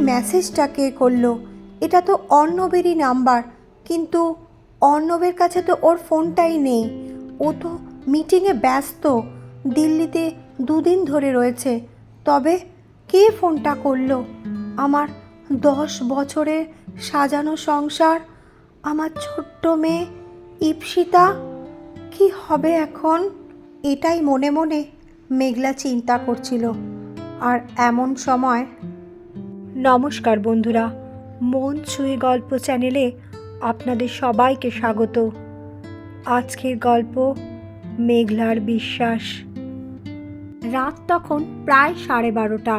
মেসেজটা কে করলো? এটা তো অর্ণবেরই নাম্বার, কিন্তু অর্ণবের কাছে তো ওর ফোনটাই নেই। ও তো মিটিংয়ে ব্যস্ত, দিল্লিতে 2 দিন ধরে রয়েছে। তবে কে ফোনটা করলো? আমার 10 বছরের সাজানো সংসার, আমার ছোট্ট মেয়ে ইপ্সিতা, কি হবে এখন? এটাই মনে মনে মেঘলা চিন্তা করছিল। আর এমন সময়, নমস্কার বন্ধুরা, মন ছুঁয়ে গল্প চ্যানেলে আপনাদের সবাইকে স্বাগত। আজকের গল্প মেঘলার বিশ্বাস। রাত তখন প্রায় 12:30।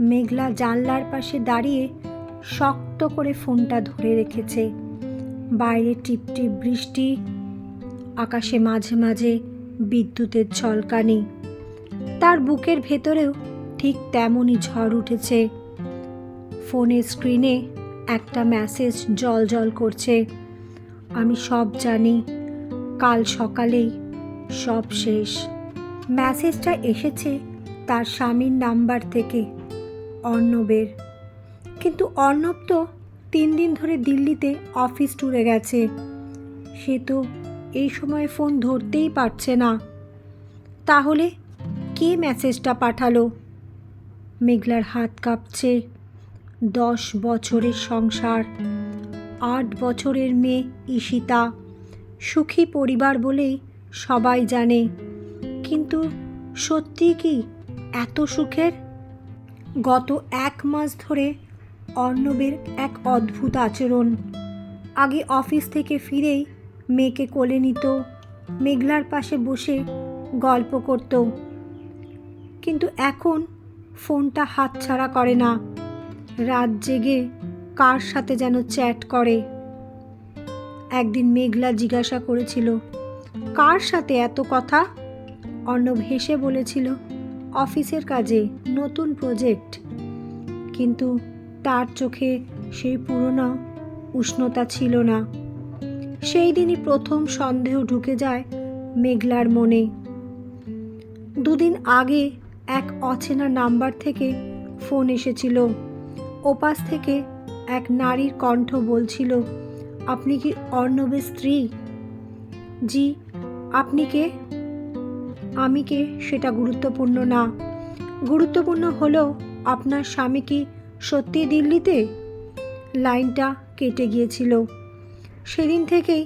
মেঘলা জানলার পাশে দাঁড়িয়ে শক্ত করে ফোনটা ধরে রেখেছে। বাইরে টিপটিপ বৃষ্টি, আকাশে মাঝে মাঝে বিদ্যুতের ঝলকানি। তার বুকের ভেতরেও ঠিক তেমনই ঝড় উঠেছে। ফোনের স্ক্রিনে একটা মেসেজ জল করছে। আমি সব জানি, কাল সকালেই সব শেষ। মেসেজটা এসেছে তার স্বামীর নাম্বার থেকে, অর্ণবের। কিন্তু অর্ণব তো 3 দিন ধরে দিল্লিতে অফিস ট্যুরে গেছে। সে তো এই সময় ফোন ধরতেই পারছে না। তাহলে কে মেসেজটা পাঠালো? মেঘলার হাত কাঁপছে। 10 বছরের সংসার, 8 বছরের মেয়ে ঈশিতা, সুখী পরিবার বলেই সবাই জানে। কিন্তু সত্যি কি এত সুখের? গত 1 মাস ধরে অর্ণবের এক অদ্ভুত আচরণ। আগে অফিস থেকে ফিরেই মেয়েকে কোলে নিত, মেঘলার পাশে বসে গল্প করত। কিন্তু এখন ফোনটা হাতছাড়া করে না। রাত জেগে কার সাথে যেন চ্যাট করে। একদিন মেঘলা জিজ্ঞাসা করেছিল, কার সাথে এত কথা? অর্ণব হেসে বলেছিল, অফিসের কাজে, নতুন প্রজেক্ট। কিন্তু তার চোখে সেই পুরনো উষ্ণতা ছিল না। সেই দিনই প্রথম সন্দেহ ঢুকে যায় মেঘলার মনে। 2 দিন আগে এক অচেনা নাম্বার থেকে ফোন এসেছিল। ওপাশ থেকে এক নারীর কণ্ঠ বলছিল, আপনি কি অর্ণবের স্ত্রী? জি। আপনি কে? আমি কে সেটা গুরুত্বপূর্ণ না। গুরুত্বপূর্ণ হলো আপনার স্বামী কি সত্যি দিল্লিতে? লাইনটা কেটে গিয়েছিল। সেদিন থেকেই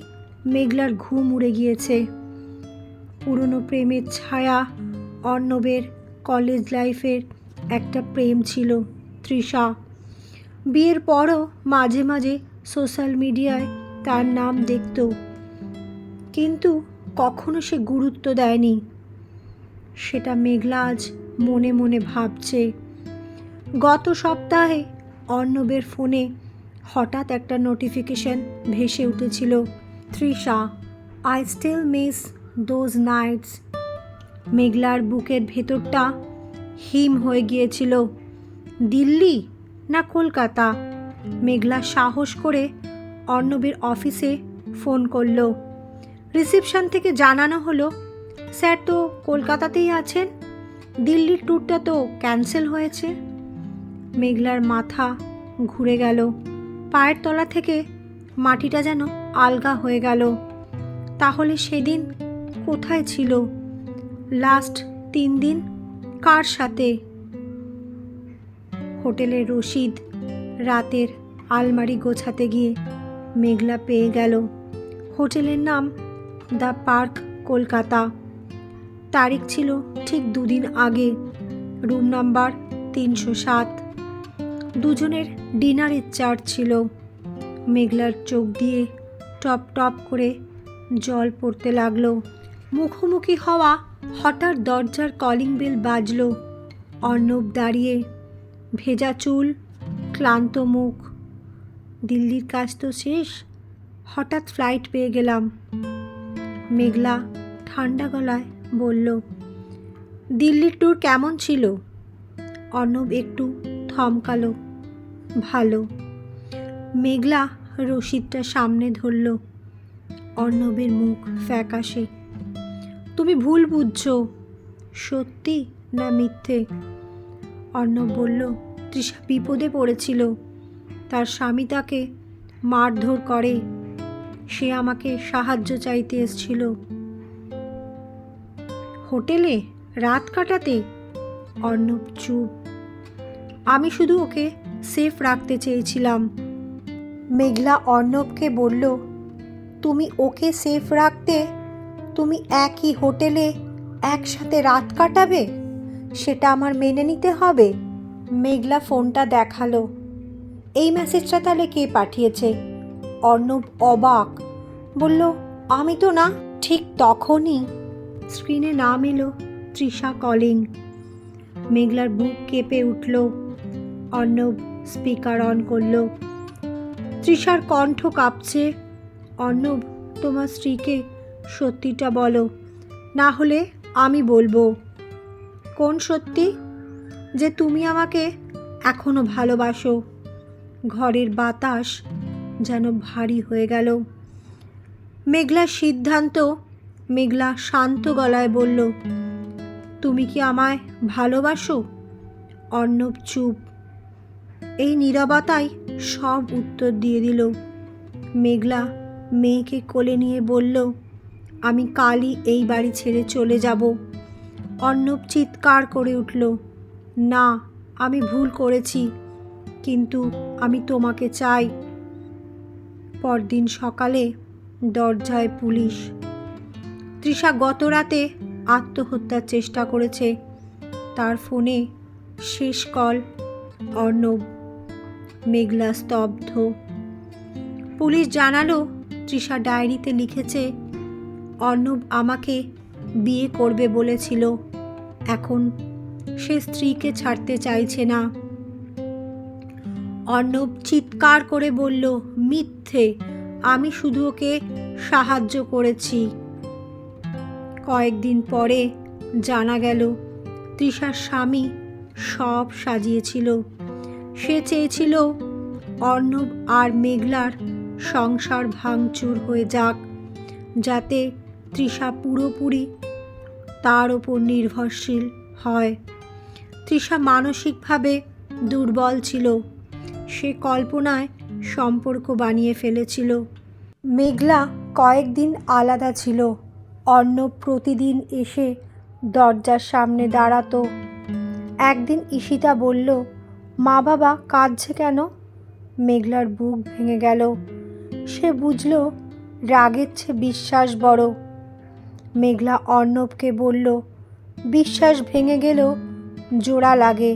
মেঘলার ঘুম উড়ে গিয়েছে। পুরনো প্রেমের ছায়া। অর্ণবের কলেজ লাইফের একটা প্রেম ছিল, তৃষা। বিয়ের পরও মাঝে মাঝে সোশ্যাল মিডিয়ায় তার নাম দেখত, কিন্তু কখনো সে গুরুত্ব দেয়নি। সেটা মেঘলা আজ মনে মনে ভাবছে। গত সপ্তাহে অর্ণবের ফোনে হঠাৎ একটা নোটিফিকেশন ভেসে উঠেছিল, Trisha, I still miss those nights. মেঘলার বুকের ভেতরটা হিম হয়ে গিয়েছিল। দিল্লি না কলকাতা? মেঘলা সাহস করে অর্ণবের অফিসে ফোন করলো। রিসেপশন থেকে জানানো হলো, স্যার তো কলকাতাতেই আছেন, দিল্লির ট্যুরটা তো ক্যান্সেল হয়েছে। মেঘলার মাথা ঘুরে গেল। পায়ের তলা থেকে মাটিটা যেন আলগা হয়ে গেল। তাহলে সেদিন কোথায় ছিল? লাস্ট 3 দিন কার সাথে? হোটেলের রসিদ রাতের আলমারি গোছাতে গিয়ে মেঘলা পেয়ে গেল। হোটেলের নাম দ্য পার্ক, কলকাতা। তারিখ ছিল ঠিক 2 দিন আগে। Room number 307। দুজনের ডিনারের চার্জ ছিল। মেঘলার চোখ দিয়ে টপ টপ করে জল পড়তে লাগলো। মুখোমুখি হওয়া হঠাৎ দরজার কলিং বেল বাজল। অর্ণব দাঁড়িয়ে, ভেজা চুল, ক্লান্ত মুখ। দিল্লির কাজ তো শেষ, হঠাৎ ফ্লাইট পেয়ে গেলাম। মেঘলা ঠান্ডা গলায় বলল, দিল্লির ট্যুর কেমন ছিল? অর্ণব একটু থমকালো, ভালো। মেঘলা রসিদটা সামনে ধরল। অর্ণবের মুখ ফ্যাকাশে। তুমি ভুল বুঝছো, সত্যি না মিথ্যে? অর্ণব বলল, তৃষা বিপদে পড়েছিল। তার স্বামী তাকে মারধর করে। সে আমাকে সাহায্য চাইতে এসেছিল। হোটেলে রাত কাটাতে? অর্ণব চুপ। আমি শুধু ওকে সেফ রাখতে চেয়েছিলাম। মেঘলা অর্ণবকে বলল, তুমি ওকে সেফ রাখতে তুমি একই হোটেলে একসাথে রাত কাটাবে? সেটা আমার মেনে নিতে হবে? মেঘলা ফোনটা দেখালো। এই মেসেজটা তাহলে কে পাঠিয়েছে? অর্ণব অবাক, বলল, আমি তো না। ঠিক তখনই স্ক্রিনে নাম এলো তৃষা কলিং। মেঘলার বুক কেঁপে উঠল। অর্ণব স্পিকার অন করল। তৃষার কণ্ঠ কাঁপছে। অর্ণব, তোমার স্ত্রীকে সত্যিটা বলো, না হলে আমি বলবো। কোন সত্যি? যে তুমি আমাকে এখনো ভালোবাসো। ঘরের বাতাস যেন ভারী হয়ে গেল। মেঘলার সিদ্ধান্ত। মেঘলা শান্ত গলায় বলল, তুমি কি আমায় ভালোবাসো? অর্ণব চুপ। এই নীরবতায় সব উত্তর দিয়ে দিল। মেঘলা মেয়েকে কোলে নিয়ে বলল, আমি কালই এই বাড়ি ছেড়ে চলে যাব। অর্ণব চিৎকার করে উঠল, না, আমি ভুল করেছি, কিন্তু আমি তোমাকে চাই। পরদিন সকালে দরজায় পুলিশ। তৃষা গত রাতে আত্মহত্যার চেষ্টা করেছে। তার ফোনে শেষ কল অর্ণব। মেঘলা স্তব্ধ। পুলিশ জানালো, তৃষা ডায়েরিতে লিখেছে, অর্ণব আমাকে বিয়ে করবে বলেছিল। এখন সে স্ত্রীকে ছাড়তে চাইছে না। অর্ণব চিৎকার করে বলল, মিথ্যে, আমি শুধু ওকে সাহায্য করেছি। কয়েকদিন পরে জানা গেল তৃষার স্বামী সব সাজিয়েছিল। সে চেয়েছিল অর্ণব আর মেঘলার সংসার ভাঙচুর হয়ে যাক, যাতে তৃষা পুরোপুরি তার ওপর নির্ভরশীল হয়। তৃষা মানসিকভাবে দুর্বল ছিল। সে কল্পনায় সম্পর্ক বানিয়ে ফেলেছিল। মেঘলা কয়েকদিন আলাদা ছিল। অর্ণব প্রতিদিন এসে দরজার সামনে দাঁড়াতো। একদিন ঈশিতা বলল, মা বাবা কাঁদছে কেন? মেঘলার বুক ভেঙে গেল। সে বুঝল রাগের চেয়ে বিশ্বাস বড়। মেঘলা অর্ণবকে বলল, বিশ্বাস ভেঙে গেলেও জোড়া লাগে,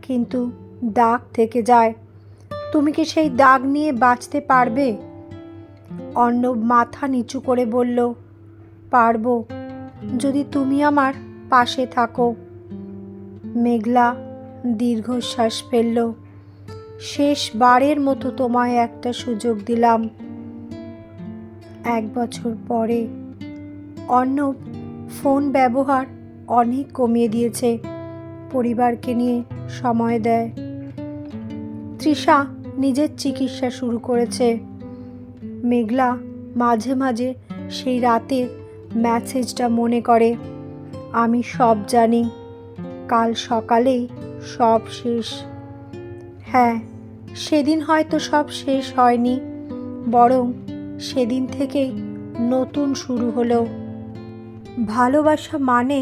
কিন্তু দাগ থেকে যায়। তুমি কি সেই দাগ নিয়ে বাঁচতে পারবে? অর্ণব মাথা নিচু করে বলল, পারবো, যদি তুমি আমার পাশে থাকো। মেঘলা দীর্ঘশ্বাস ফেলল। শেষবারের মতো তোমায় একটা সুযোগ দিলাম। 1 বছর পরে। অর্ণব ফোন ব্যবহার অনেক কমিয়ে দিয়েছে। পরিবারকে নিয়ে সময় দেয়। তৃষা নিজের চিকিৎসা শুরু করেছে। মেঘলা মাঝে মাঝে সেই রাতের মেসেজটা মনে করে, আমি সব জানি, কাল সকালেই সব শেষ। হ্যাঁ, সেদিন হয়তো সব শেষ হয়নি, বরং সেদিন থেকেই নতুন শুরু হলো। ভালোবাসা মানে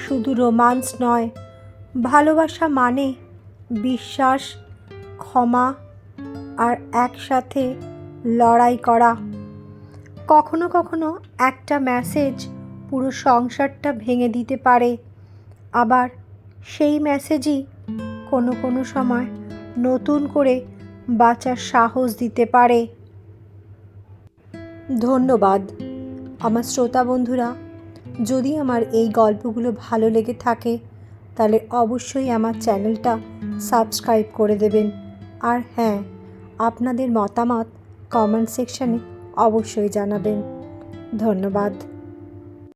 শুধু রোমান্স নয়, ভালোবাসা মানে বিশ্বাস, ক্ষমা আর একসাথে লড়াই করা। কখনো কখনো একটা মেসেজ পুরো সংসারটা ভেঙে দিতে পারে, আবার সেই মেসেজই কোনো সময় নতুন করে বাঁচার সাহস দিতে পারে। ধন্যবাদ আমার শ্রোতা বন্ধুরা। যদি আমার এই গল্পগুলো ভালো লেগে থাকে তাহলে অবশ্যই আমার চ্যানেলটা সাবস্ক্রাইব করে দেবেন। আর হ্যাঁ, আপনাদের মতামত কমেন্ট সেকশানে অবশ্যই জানাবেন। ধন্যবাদ।